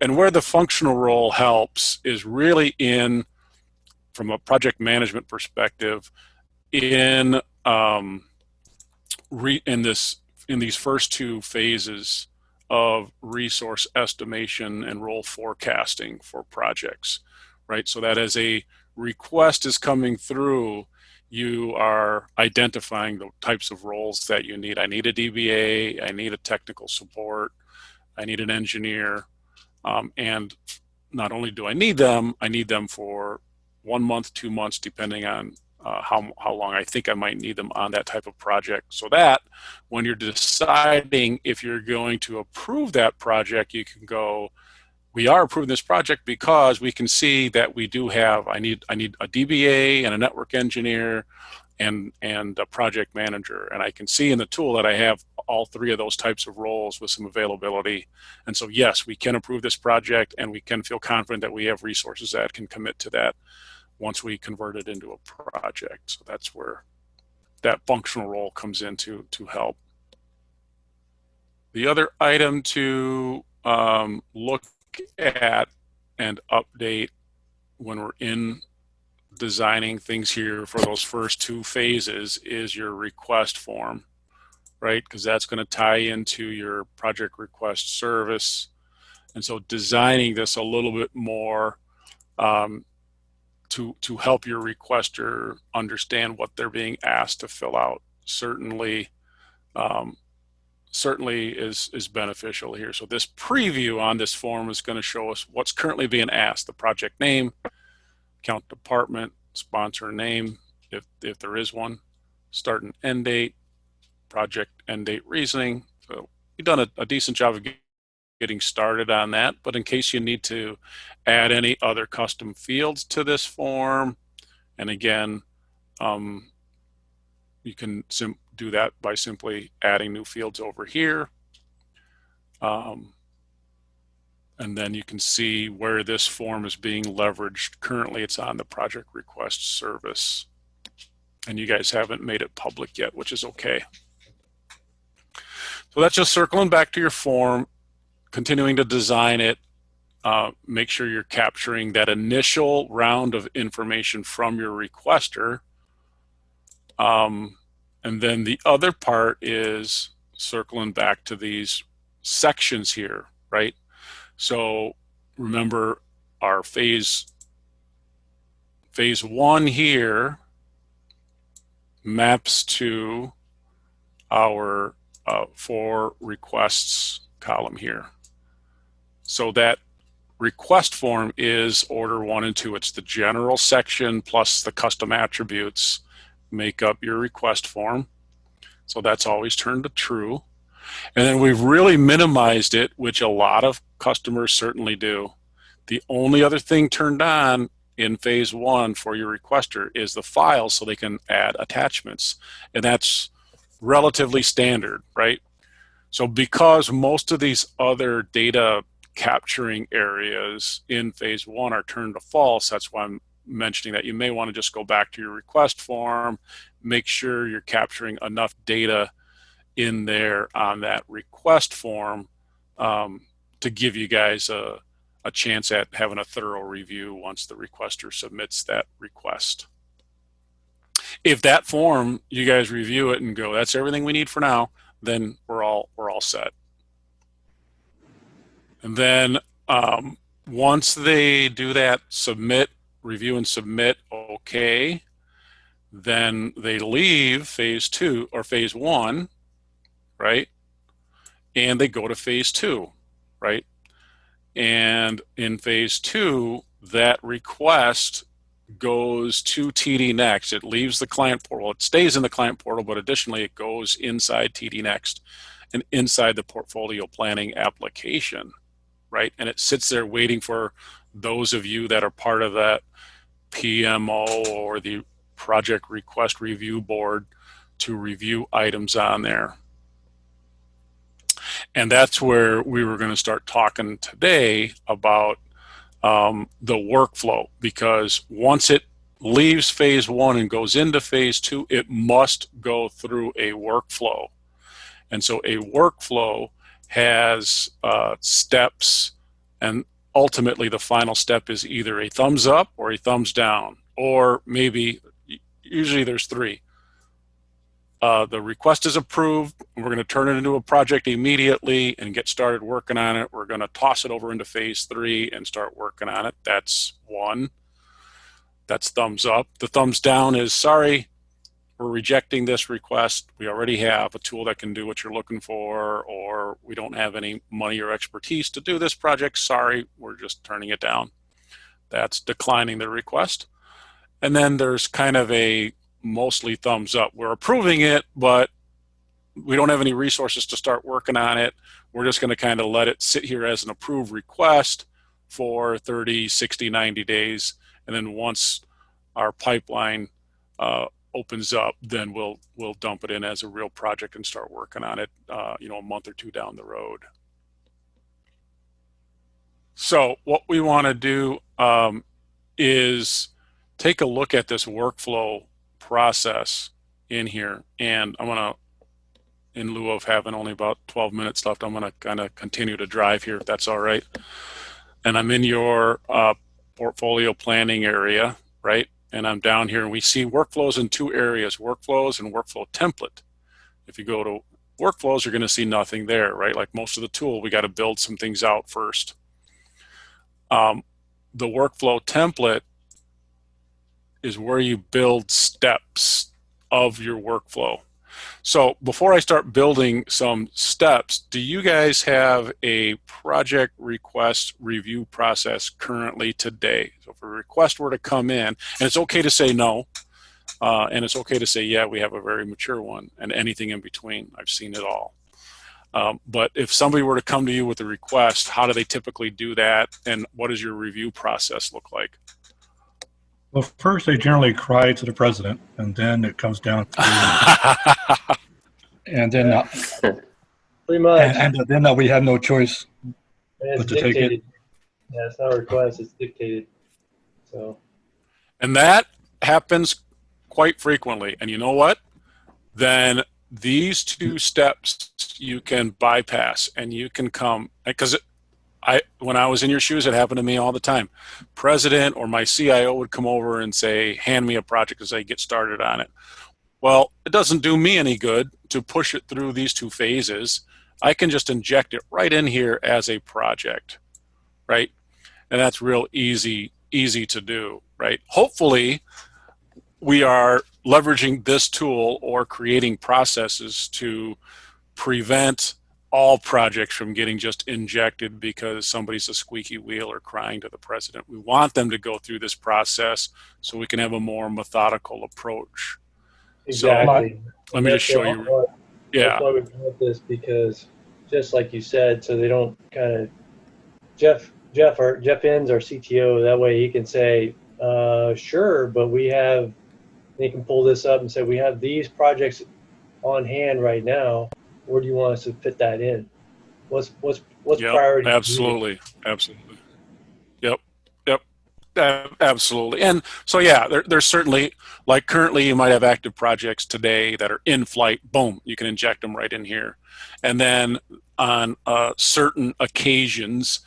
And where the functional role helps is really from a project management perspective, in in these first two phases of resource estimation and role forecasting for projects, right? So that as a request is coming through, you are identifying the types of roles that you need. I need a DBA, I need a technical support, I need an engineer, and not only do I need them for 1 month, 2 months, depending on how long I think I might need them on that type of project, so that when you're deciding if you're going to approve that project, you can go, we are approving this project because we can see that we do have, I need a DBA and a network engineer and a project manager. And I can see in the tool that I have all three of those types of roles with some availability. And so, yes, we can approve this project and we can feel confident that we have resources that can commit to that once we convert it into a project. So that's where that functional role comes in to help. The other item to look at and update when we're in designing things here for those first two phases is your request form, right? Because that's going to tie into your project request service. And so designing this a little bit more to help your requester understand what they're being asked to fill out certainly is beneficial here. So this preview on this form is going to show us what's currently being asked: the project name, account department, sponsor name, if there is one, start and end date, project end date reasoning. So we've done a decent job of getting started on that, but in case you need to add any other custom fields to this form, and again, you can do that by simply adding new fields over here. And then you can see where this form is being leveraged. Currently, it's on the project request service. And you guys haven't made it public yet, which is okay. So that's just circling back to your form, continuing to design it. Make sure you're capturing that initial round of information from your requester. And then the other part is circling back to these sections here, right? So remember our phase one here maps to our for requests column here. So that request form is order 1 and 2. It's the general section plus the custom attributes make up your request form. So that's always turned to true. And then we've really minimized it, which a lot of customers certainly do. The only other thing turned on in phase 1 for your requester is the files, so they can add attachments. And that's relatively standard, right? So because most of these other data capturing areas in phase 1 are turned to false, that's why I'm mentioning that you may want to just go back to your request form, make sure you're capturing enough data in there on that request form to give you guys a chance at having a thorough review once the requester submits that request. If that form, you guys review it and go, that's everything we need for now, then we're all set. And then once they do that, review and submit, okay, then they leave phase 2 or phase 1, right? And they go to phase 2, right? And in phase 2, that request goes to TD Next. It leaves the client portal. It stays in the client portal, but additionally, it goes inside TD Next and inside the portfolio planning application, right? And it sits there waiting for those of you that are part of that PMO or the project request review board to review items on there. And that's where we were going to start talking today about the workflow, because once it leaves phase 1 and goes into phase 2, it must go through a workflow. And so a workflow has steps, and ultimately the final step is either a thumbs up or a thumbs down, or maybe, usually there's three. The request is approved. We're going to turn it into a project immediately and get started working on it. We're going to toss it over into phase 3 and start working on it. That's one. That's thumbs up. The thumbs down is, sorry, we're rejecting this request. We already have a tool that can do what you're looking for, or we don't have any money or expertise to do this project. Sorry, we're just turning it down. That's declining the request. And then there's kind of a mostly thumbs up. We're approving it, but we don't have any resources to start working on it. We're just going to kind of let it sit here as an approved request for 30, 60, 90 days. And then once our pipeline opens up, then we'll dump it in as a real project and start working on it, a month or two down the road. So what we want to do is take a look at this workflow process in here, and I'm going to, in lieu of having only about 12 minutes left, I'm going to kind of continue to drive here, if that's all right. And I'm in your portfolio planning area, right? And I'm down here, and we see workflows in two areas, workflows and workflow template. If you go to workflows, you're going to see nothing there, right? Like most of the tool, we got to build some things out first. The workflow template is where you build steps of your workflow. So before I start building some steps, do you guys have a project request review process currently today? So if a request were to come in, and it's okay to say no, and it's okay to say, yeah, we have a very mature one, and anything in between. I've seen it all. But if somebody were to come to you with a request, how do they typically do that, and what does your review process look like? Well, first they generally cry to the president, and then it comes down to, and then pretty much, and then we have no choice but to take it. Yeah, it's not a request; it's dictated. So, and that happens quite frequently. And you know what? Then these two steps you can bypass, and you can come, because when I was in your shoes, it happened to me all the time. President or my CIO would come over and say, hand me a project and say, get started on it. Well, it doesn't do me any good to push it through these two phases. I can just inject it right in here as a project, right? And that's real easy to do, right? Hopefully, we are leveraging this tool or creating processes to prevent all projects from getting just injected because somebody's a squeaky wheel or crying to the president. We want them to go through this process so we can have a more methodical approach. exactly. So let me just show you. Yeah. That's why we want this, because just like you said, so they don't kind of Jeff Inns, our CTO, that way he can say, sure, but they can pull this up and say, we have these projects on hand right now. Where do you want us to fit that in? What's Yep, priority? absolutely. Yep. Absolutely. And so, yeah, there's certainly, like currently you might have active projects today that are in flight. Boom, you can inject them right in here. And then on certain occasions,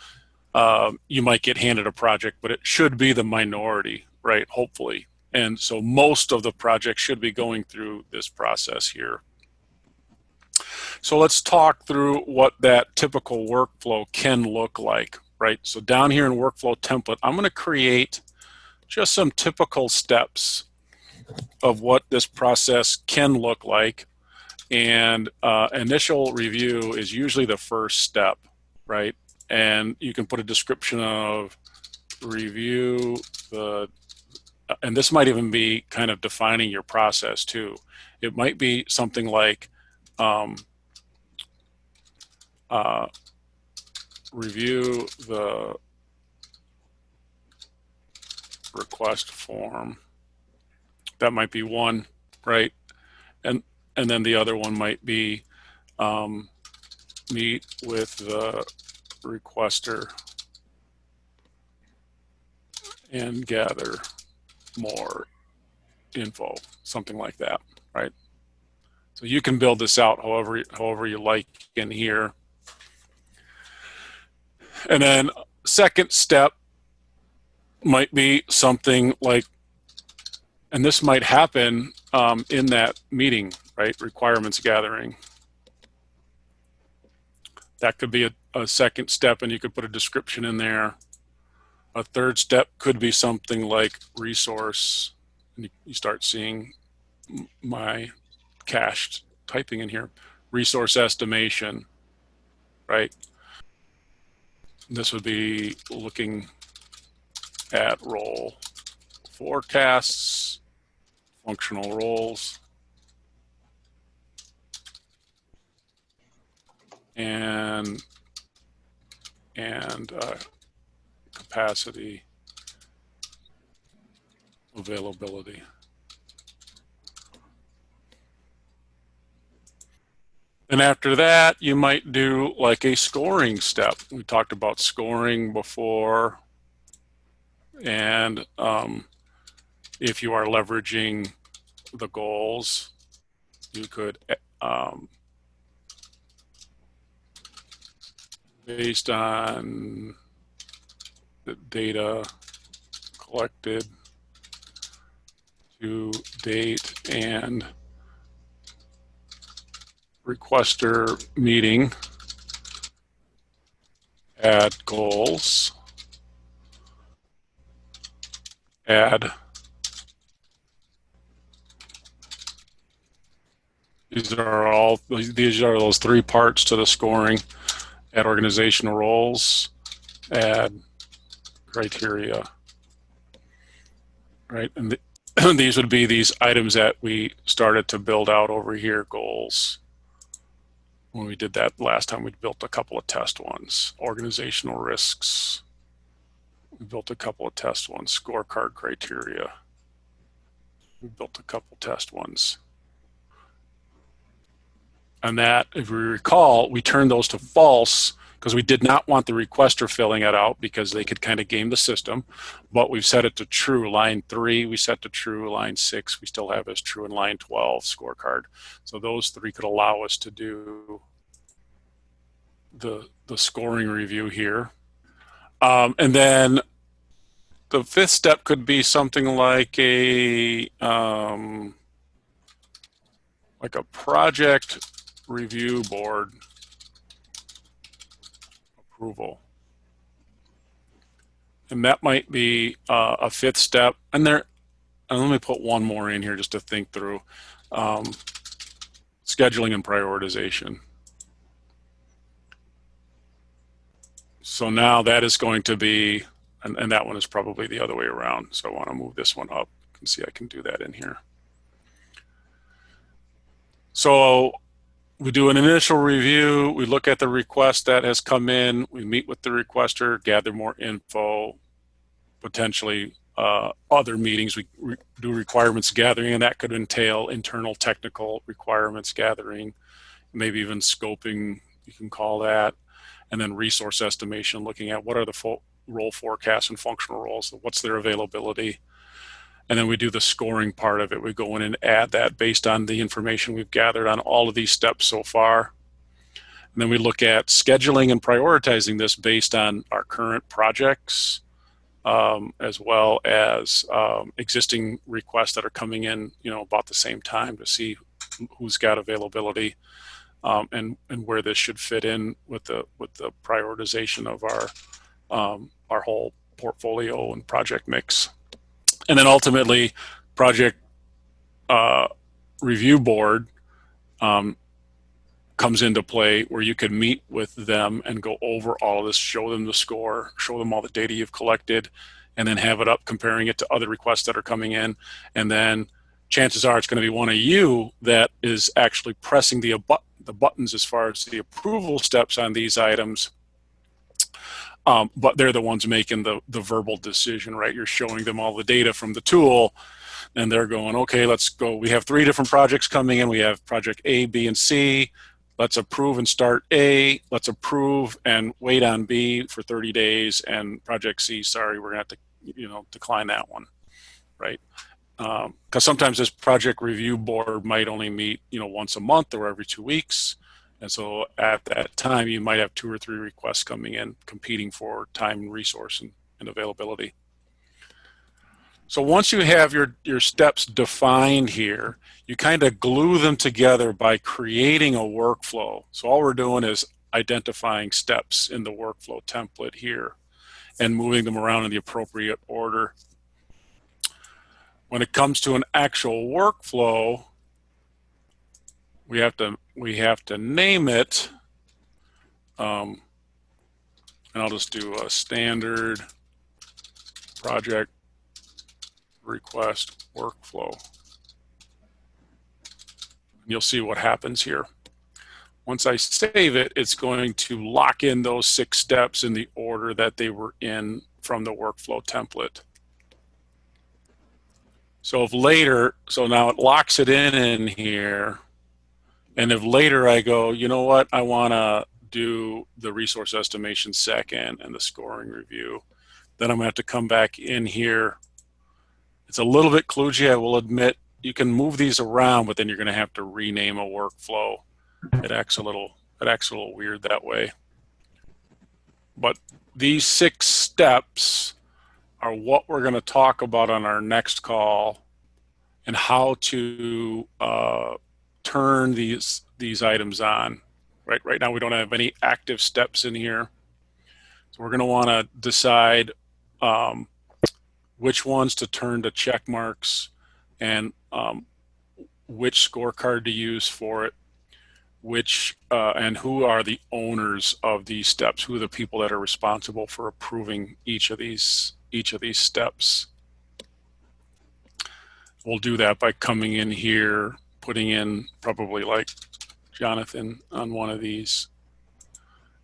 you might get handed a project, but it should be the minority, right? Hopefully. And so most of the projects should be going through this process here. So let's talk through what that typical workflow can look like, right? So down here in workflow template, I'm going to create just some typical steps of what this process can look like. And initial review is usually the first step, right? And you can put a description of review and this might even be kind of defining your process too. It might be something like review the request form. That might be one, right? And then the other one might be meet with the requester and gather more info, something like that, right? So you can build this out however you like in here. And then second step might be something like, and this might happen in that meeting, right? Requirements gathering. That could be a second step, and you could put a description in there. A third step could be something like resource. And you start seeing my cached typing in here. Resource estimation, right? This would be looking at role forecasts, functional roles, and capacity availability. And after that, you might do like a scoring step. We talked about scoring before. And if you are leveraging the goals, you could, based on the data collected to date and requester meeting, add goals, add, these are those three parts to the scoring. Add organizational roles, add criteria, right? And these would be these items that we started to build out over here, goals. When we did that last time, we built a couple of test ones. Organizational risks, we built a couple of test ones. Scorecard criteria, we built a couple test ones. And that, if we recall, we turned those to false because we did not want the requester filling it out because they could kind of game the system. But we've set it to true. Line 3, we set to true. Line 6, we still have as true. And line 12, scorecard. So those three could allow us to do the scoring review here. And then the fifth step could be something like a project review board approval. And that might be a fifth step. And let me put one more in here just to think through. Scheduling and prioritization. So now that is going to be, and that one is probably the other way around. So I want to move this one up. You can see I can do that in here. So we do an initial review. We look at the request that has come in. We meet with the requester, gather more info, potentially other meetings. We do requirements gathering, and that could entail internal technical requirements gathering, maybe even scoping, you can call that. And then resource estimation, looking at what are the role forecasts and functional roles, what's their availability. And then we do the scoring part of it. We go in and add that based on the information we've gathered on all of these steps so far. And then we look at scheduling and prioritizing this based on our current projects, as well as existing requests that are coming in, about the same time to see who's got availability, and where this should fit in with the prioritization of our whole portfolio and project mix. And then ultimately, project review board comes into play, where you can meet with them and go over all of this, show them the score, show them all the data you've collected, and then have it up comparing it to other requests that are coming in. And then chances are it's going to be one of you that is actually pressing the buttons as far as the approval steps on these items. But they're the ones making the verbal decision, right? You're showing them all the data from the tool, and they're going, okay, let's go. We have 3 different projects coming in. We have project A, B, and C. Let's approve and start A. Let's approve and wait on B for 30 days. And project C, sorry, we're going to have to, decline that one, right? Because sometimes this project review board might only meet, once a month or every 2 weeks. And so at that time, you might have 2 or 3 requests coming in, competing for time and resource and availability. So once you have your steps defined here, you kind of glue them together by creating a workflow. So all we're doing is identifying steps in the workflow template here and moving them around in the appropriate order. When it comes to an actual workflow, we have to name it, and I'll just do a standard project request workflow. You'll see what happens here. Once I save it, it's going to lock in those 6 steps in the order that they were in from the workflow template. So if later, so now it locks it in here, and if later I go, you know what, I want to do the resource estimation second and the scoring review, then I'm going to have to come back in here. It's a little bit kludgy, I will admit. You can move these around, but then you're going to have to rename a workflow. It acts a little weird that way. But these 6 steps are what we're going to talk about on our next call, and how to turn these items on. Right now we don't have any active steps in here, so we're going to want to decide which ones to turn to check marks, and which scorecard to use for it, and who are the owners of these steps, who are the people that are responsible for approving each of these steps. We'll do that by coming in here, putting in probably like Jonathan on one of these,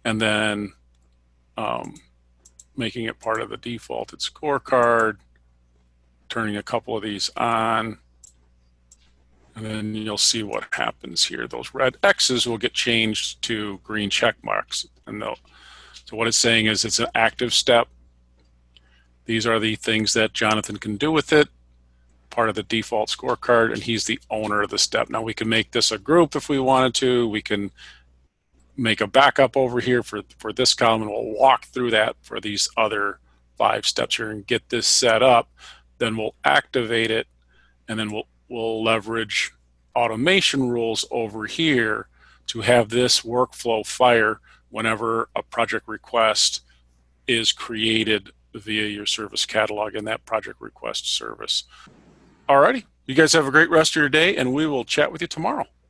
and then making it part of the defaulted scorecard, turning a couple of these on, and then you'll see what happens here. Those red X's will get changed to green check marks. And so what it's saying is it's an active step. These are the things that Jonathan can do with it, part of the default scorecard, and he's the owner of the step. Now we can make this a group if we wanted to. We can make a backup over here for this column, and we'll walk through that for these other 5 steps here and get this set up. Then we'll activate it, and then we'll leverage automation rules over here to have this workflow fire whenever a project request is created via your service catalog in that project request service. Alrighty, you guys have a great rest of your day, and we will chat with you tomorrow.